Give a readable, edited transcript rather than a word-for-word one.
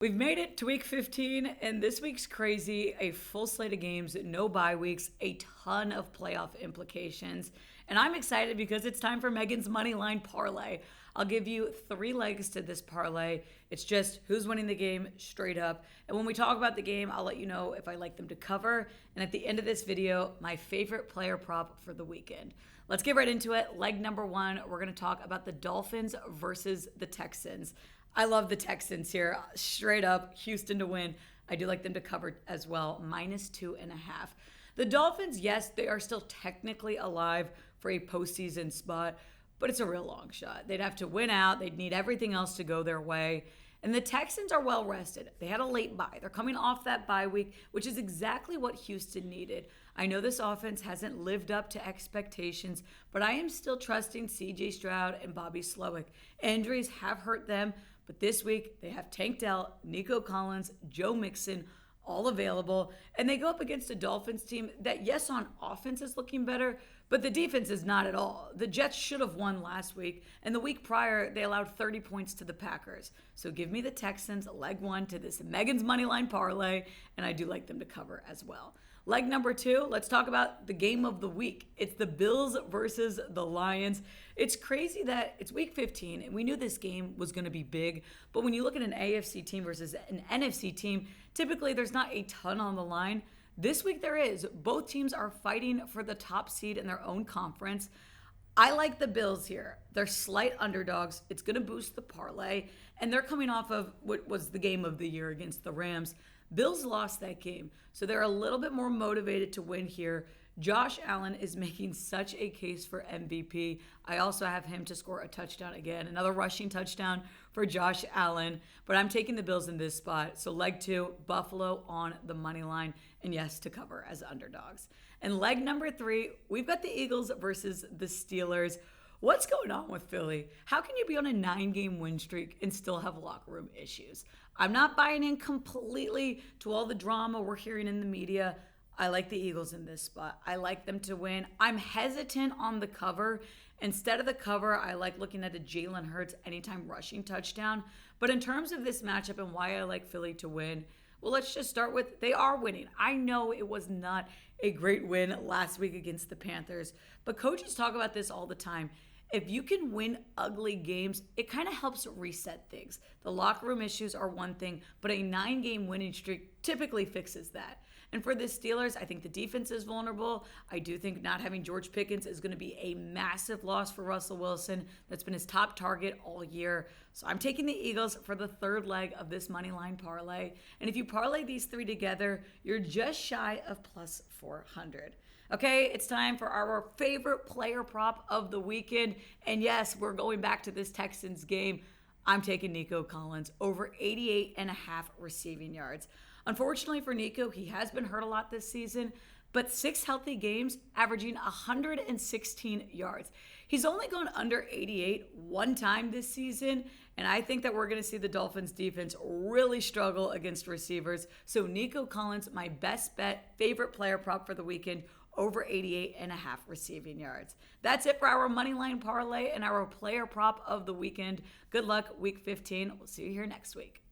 We've made it to week 15, and this week's crazy. A full slate of games, no bye weeks, a ton of playoff implications. And I'm excited because it's time for Meghan's Moneyline Parlay. I'll give you 3 legs to this parlay. It's just who's winning the game straight up. And when we talk about the game, I'll let you know if I like them to cover. And at the end of this video, my favorite player prop for the weekend. Let's get right into it. Leg number 1, we're going to talk about the Dolphins versus the Texans. I love the Texans here. Straight up, Houston to win. I do like them to cover as well, -2.5. The Dolphins, yes, they are still technically alive for a postseason spot, but it's a real long shot. They'd have to win out. They'd need everything else to go their way. And the Texans are well rested. They had a late bye. They're coming off that bye week, which is exactly what Houston needed. I know this offense hasn't lived up to expectations, but I am still trusting CJ Stroud and Bobby Slowick. Injuries have hurt them, but this week they have Tank Dell, Nico Collins, Joe Mixon, all available. And they go up against a Dolphins team that, yes, on offense is looking better, but the defense is not at all. The Jets should have won last week, and the week prior, they allowed 30 points to the Packers. So give me the Texans, leg 1 to this Meghan's Moneyline Parlay, and I do like them to cover as well. Leg number 2, let's talk about the game of the week. It's the Bills versus the Lions. It's crazy that it's week 15, and we knew this game was going to be big. But when you look at an AFC team versus an NFC team, typically there's not a ton on the line. This week there is. Both teams are fighting for the top seed in their own conference. I like the Bills here. They're slight underdogs. It's going to boost the parlay, and they're coming off of what was the game of the year against the Rams. Bills lost that game, so they're a little bit more motivated to win here. Josh Allen is making such a case for MVP. I also have him to score a touchdown again, another rushing touchdown for Josh Allen, but I'm taking the Bills in this spot. So leg 2, Buffalo on the money line, and yes, to cover as underdogs. And leg number 3, we've got the Eagles versus the Steelers. What's going on with Philly? How can you be on a 9-game win streak and still have locker room issues? I'm not buying in completely to all the drama we're hearing in the media. I like the Eagles in this spot. I like them to win. I'm hesitant on the cover. Instead of the cover, I like looking at a Jalen Hurts anytime rushing touchdown. But in terms of this matchup and why I like Philly to win, well, let's just start with they are winning. I know it was not a great win last week against the Panthers, but coaches talk about this all the time. If you can win ugly games, it kind of helps reset things. The locker room issues are one thing, but a 9-game winning streak typically fixes that. And for the Steelers, I think the defense is vulnerable. I do think not having George Pickens is going to be a massive loss for Russell Wilson. That's been his top target all year. So I'm taking the Eagles for the 3rd leg of this Moneyline Parlay. And if you parlay these 3 together, you're just shy of plus 400. Okay, it's time for our favorite player prop of the weekend. And yes, we're going back to this Texans game. I'm taking Nico Collins over 88.5 receiving yards. Unfortunately for Nico, he has been hurt a lot this season, but 6 healthy games, averaging 116 yards. He's only gone under 88 one time this season, and I think that we're going to see the Dolphins defense really struggle against receivers. So Nico Collins, my best bet, favorite player prop for the weekend, over 88.5 receiving yards. That's it for our Moneyline Parlay and our player prop of the weekend. Good luck, week 15. We'll see you here next week.